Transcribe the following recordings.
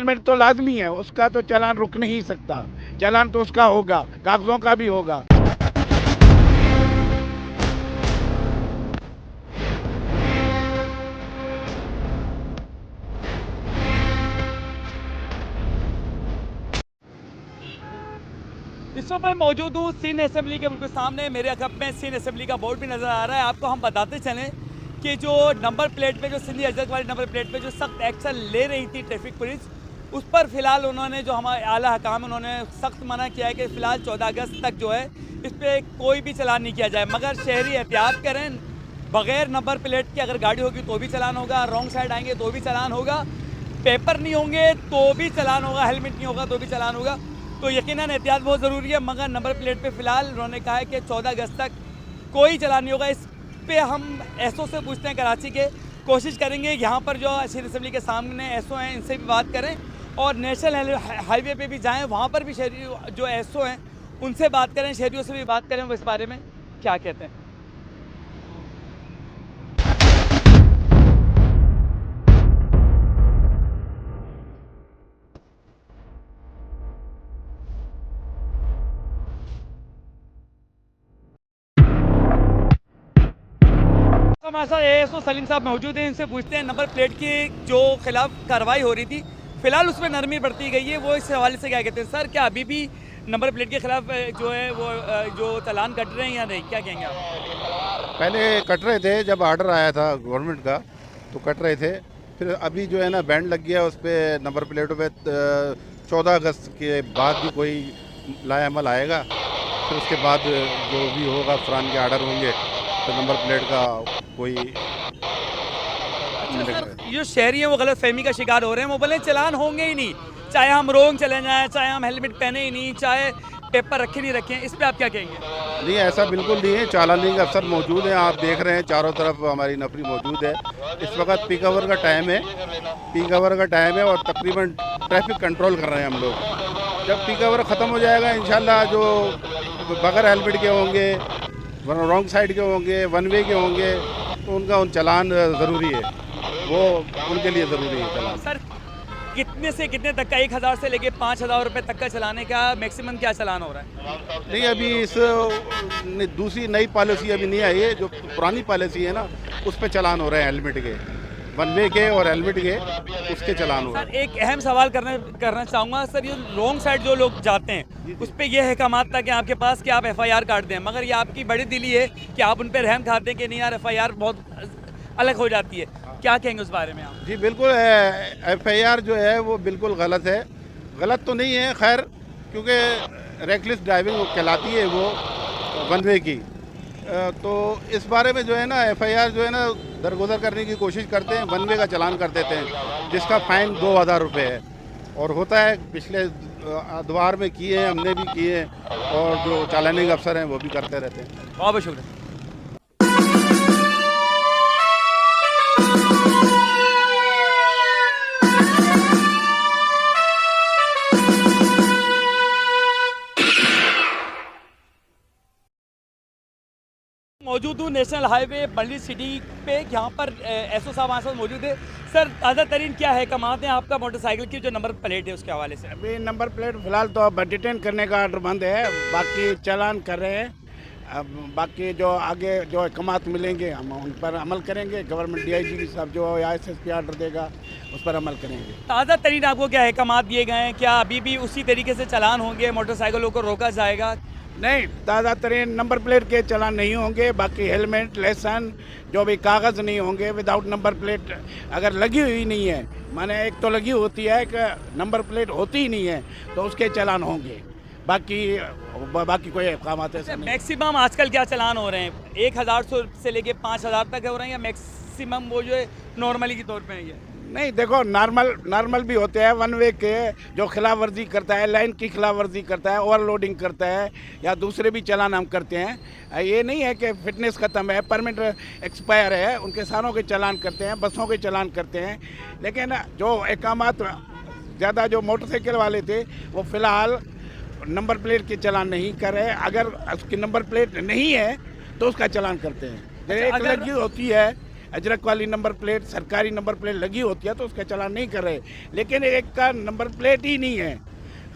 Helmet तो लाजमी है, उसका तो चालान रुक नहीं सकता। चालान तो उसका होगा, कागजों का भी होगा। इस वक्त मैं मौजूद हूँ सिंध असेंबली के बिल्कुल सामने। मेरे अगब में सिंध असेंबली का बोर्ड भी नज़र आ रहा है। आपको हम बताते चलें कि जो नंबर प्लेट पे, जो सिंधी अजरक वाली नंबर प्लेट पे जो सख्त एक्शन ले रही थी ट्रैफिक पुलिस, उस पर फ़िलहाल उन्होंने, जो हमारे आला हकाम, उन्होंने सख्त मना किया है कि फ़िलहाल 14 अगस्त तक जो है इस पर कोई भी चलान नहीं किया जाए। मगर शहरी एहतियात करें, बग़ैर नंबर प्लेट के अगर गाड़ी होगी तो भी चलान होगा, रॉन्ग साइड आएंगे तो भी चलान होगा, पेपर नहीं होंगे तो भी चलान होगा, हेलमेट नहीं होगा तो भी चलान होगा। तो यकीनन एहतियात बहुत ज़रूरी है। मगर नंबर प्लेट पे फ़िलहाल उन्होंने कहा है कि 14 अगस्त तक कोई चलान नहीं होगा। इस पे हम एसओ से पूछते हैं कराची के, कोशिश करेंगे यहाँ पर जो सिंध असेंबली के सामने एसओ हैं इनसे भी बात करें और नेशनल हाईवे पे भी जाएं, वहाँ पर भी शहरी जो एसओ हैं उनसे बात करें, शहरियों से भी बात करें, वो इस बारे में क्या कहते हैं। तो हमारे साथ एएसओ सलीम साहब मौजूद हैं, इनसे पूछते हैं नंबर प्लेट की जो खिलाफ कार्रवाई हो रही थी, फिलहाल उसमें नरमी बरती गई है, वो इस हवाले से क्या कहते हैं। सर, क्या अभी भी नंबर प्लेट के खिलाफ जो है वो जो चालान कट रहे हैं या नहीं, क्या कहेंगे आप? पहले कट रहे थे, जब ऑर्डर आया था गवर्नमेंट का तो कट रहे थे। फिर अभी जो है ना बैंड लग गया उस पर, नंबर प्लेटों पे 14 अगस्त के बाद भी कोई लाएअमल आएगा। फिर उसके बाद जो भी होगा अफसरान के ऑर्डर होंगे तो नंबर प्लेट का कोई जो शहरी हैं वो गलत फहमी का शिकार हो रहे हैं, वो बोले चलान होंगे ही नहीं, चाहे हम रोंग चले जाएं, चाहे हम हेलमेट पहने ही नहीं, चाहे पेपर रखे नहीं रखें। इस पर आप क्या कहेंगे? नहीं, ऐसा बिल्कुल नहीं है। चालानी अफसर मौजूद हैं, आप देख रहे हैं चारों तरफ हमारी नफरी मौजूद है। इस वक्त पीक आवर का टाइम है, पीक आवर का टाइम है और तकरीबन ट्रैफिक कंट्रोल कर रहे हैं हम लोग। जब पीक आवर ख़त्म हो जाएगा इंशाल्लाह जो बगैर हेलमेट के होंगे, रॉन्ग साइड के होंगे, वन वे के होंगे, तो उनका चालान ज़रूरी है, वो उनके लिए ज़रूरी है चालान। सर, कितने से कितने तक का, 1000 से लेके 5000 रुपये तक का चलाने का मैक्सिमम क्या चलान हो रहा है? नहीं, अभी इस दूसरी नई पॉलिसी अभी नहीं आई है। जो पुरानी पॉलिसी है ना उस पर चलान हो रहे हैं, हेलमेट के, वन वे के और हेलमेट के, उसके चलान हो रहे हैं। सर, एक अहम सवाल करना चाहूँगा। सर, ये रॉन्ग साइड जो लोग जाते हैं उस पर यह अहकामात था कि आपके पास कि आप FIR काट दें, मगर ये आपकी बड़ी दिली है कि आप उन पर रहम खाते हैं कि नहीं यार, FIR बहुत अलग हो जाती है। क्या कहेंगे उस बारे में आप? जी बिल्कुल, FIR जो है वो बिल्कुल गलत है। गलत तो नहीं है खैर, क्योंकि रेकलेस ड्राइविंग कहलाती है वो वन वे की। तो इस बारे में जो है ना FIR जो है ना दरगुजर करने की कोशिश करते हैं, वन वे का चालान कर देते हैं जिसका फ़ाइन 2000 रुपये है। और होता है, पिछले अदवार में किए हैं, हमने भी किए हैं, और जो चालानी के अफसर हैं वो भी करते रहते हैं। बहुत बहुत शुक्रिया। मौजूद हूँ नेशनल हाईवे बल्ली सिटी पे, यहाँ पर एसओ साहब हमारे साथ मौजूद है। सर, ताज़ा तरीन क्या है कमात है आपका मोटरसाइकिल की जो नंबर प्लेट है उसके हवाले से? अभी नंबर प्लेट फिलहाल तो अब डिटेन करने का ऑर्डर बंद है, बाकी चालान कर रहे हैं। अब बाकी जो आगे जो अहकामात मिलेंगे हम उन पर अमल करेंगे। गवर्नमेंट DIG साहब जो SSP ऑर्डर देगा उस पर अमल करेंगे। ताज़ा तरीन आपको क्या अहकामात दिए गए हैं? क्या अभी भी उसी तरीके से चालान होंगे, मोटरसाइकिलों को रोका जाएगा? नहीं, ताज़ा तरीन नंबर प्लेट के चालान नहीं होंगे। बाकी हेलमेट, लाइसेंस, जो भी कागज़ नहीं होंगे, विदाउट नंबर प्लेट अगर लगी हुई नहीं है, माने एक तो लगी होती है कि नंबर प्लेट होती ही नहीं है, तो उसके चालान होंगे। बाकी कोई काम आते हैं। मैक्सिमम आजकल क्या चालान हो रहे हैं? 1000 से लेके 5000 तक हो रहे हैं या मैक्सिमम वो जो है नॉर्मली के तौर पे है ये? नहीं, देखो, नॉर्मल भी होते हैं। वन वे के जो खिलाफ वर्जी करता है, लाइन की खिलाफ वर्जी करता है, ओवरलोडिंग करता है, या दूसरे भी चालान हम करते हैं। ये नहीं है कि फिटनेस ख़त्म है, परमिट एक्सपायर है, उनके सारों के चालान करते हैं, बसों के चालान करते हैं। लेकिन जो अहकामात ज़्यादा जो मोटरसाइकिल वाले थे वो फ़िलहाल नंबर प्लेट के चालान नहीं कर रहे। अगर उसकी नंबर प्लेट नहीं है तो उसका चालान करते हैं। एक लगी होती है अजरक वाली नंबर प्लेट, सरकारी नंबर प्लेट लगी होती है तो उसका चालान नहीं कर रहे। लेकिन एक का नंबर प्लेट ही नहीं है,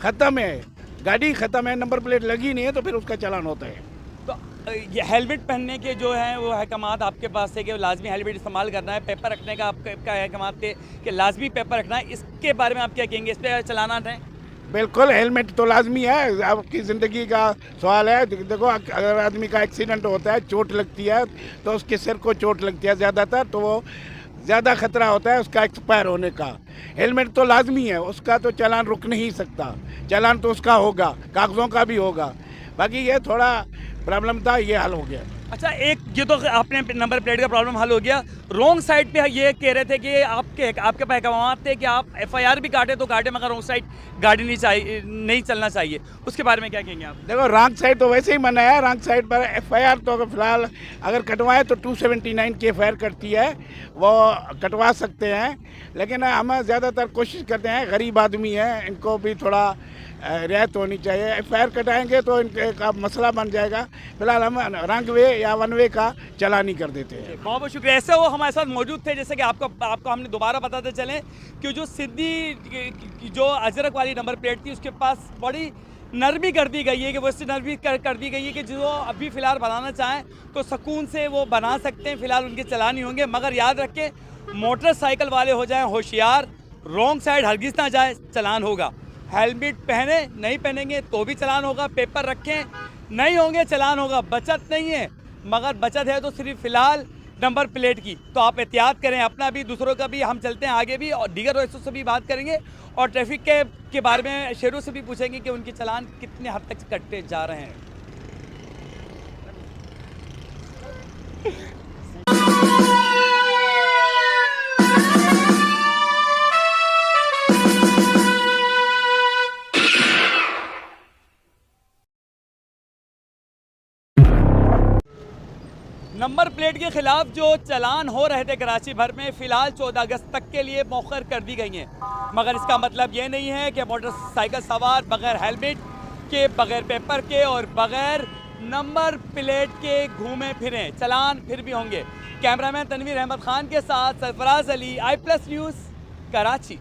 ख़त्म है, गाड़ी ख़त्म है, नंबर प्लेट लगी नहीं है, तो फिर उसका चालान होता है। तो ये हेलमेट पहनने के जो हैं वो अहकामात आपके पास है कि लाजमी हेलमेट इस्तेमाल करना है, पेपर रखने का आपका अहकामात थे कि लाजमी पेपर रखना है, इसके बारे में आप क्या कहेंगे? इस पर चलाना है? बिल्कुल, हेलमेट तो लाजमी है, आपकी ज़िंदगी का सवाल है। देखो, अगर आदमी का एक्सीडेंट होता है, चोट लगती है, तो उसके सिर को चोट लगती है ज़्यादातर, तो वो ज़्यादा ख़तरा होता है उसका एक्सपायर होने का। हेलमेट तो लाजमी है, उसका तो चालान रुक नहीं सकता, चालान तो उसका होगा, कागज़ों का भी होगा। बाकी ये थोड़ा प्रॉब्लम था, ये हल हो गया। अच्छा, एक ये तो आपने नंबर प्लेट का प्रॉब्लम हल हो गया। रॉन्ग साइड पे ये कह रहे थे कि आपके पास अहकामात थे कि आप एफआईआर भी काटे तो काटे, मगर रॉन्ग साइड गाड़ी नहीं चलना चाहिए, उसके बारे में क्या कहेंगे आप? देखो, रॉन्ग साइड तो वैसे ही मना है, रॉन्ग साइड पर एफआईआर तो फिलहाल अगर कटवाए तो 279 की एफआईआर करती है, वो कटवा सकते हैं। लेकिन हम ज़्यादातर कोशिश करते हैं, गरीब आदमी है, इनको भी थोड़ा रियायत होनी चाहिए। एफआईआर कटाएंगे तो इनके का मसला बन जाएगा। फिलहाल हम रंग वे या वन वे का चालान ही कर देते हैं। बहुत बहुत शुक्रिया। ऐसे वो हमारे साथ मौजूद थे, जैसे कि आपको हमने दोबारा बताते चलें कि जो सिद्धी जो अजरक वाली नंबर प्लेट थी उसके पास बड़ी नरमी कर दी गई है कि वो इससे नरमी कर दी गई है कि जो अभी फ़िलहाल बनाना चाहें तो सुकून से वो बना सकते हैं, फ़िलहाल उनके चालान ही होंगे। मगर याद रखें, मोटरसाइकिल वाले हो जाएं होशियार, रॉन्ग साइड हरगिज़ ना जाए, चालान होगा। हेलमेट पहने, नहीं पहनेंगे तो भी चालान होगा, पेपर रखें, नहीं होंगे चालान होगा। बचत नहीं है, मगर बचत है तो सिर्फ फ़िलहाल नंबर प्लेट की। तो आप एहतियात करें, अपना भी, दूसरों का भी। हम चलते हैं आगे भी और दीगर दोस्तों से भी बात करेंगे और ट्रैफिक के बारे में शेरों से भी पूछेंगे कि उनके चालान कितने हद तक कटते जा रहे हैं। नंबर प्लेट के खिलाफ जो चालान हो रहे थे कराची भर में, फ़िलहाल 14 अगस्त तक के लिए मौखर कर दी गई हैं। मगर इसका मतलब ये नहीं है कि मोटरसाइकिल सवार बगैर हेलमेट के, बगैर पेपर के और बगैर नंबर प्लेट के घूमे फिरें। चालान फिर भी होंगे। कैमरामैन तनवीर अहमद खान के साथ सरफराज अली, i+ न्यूज़, कराची।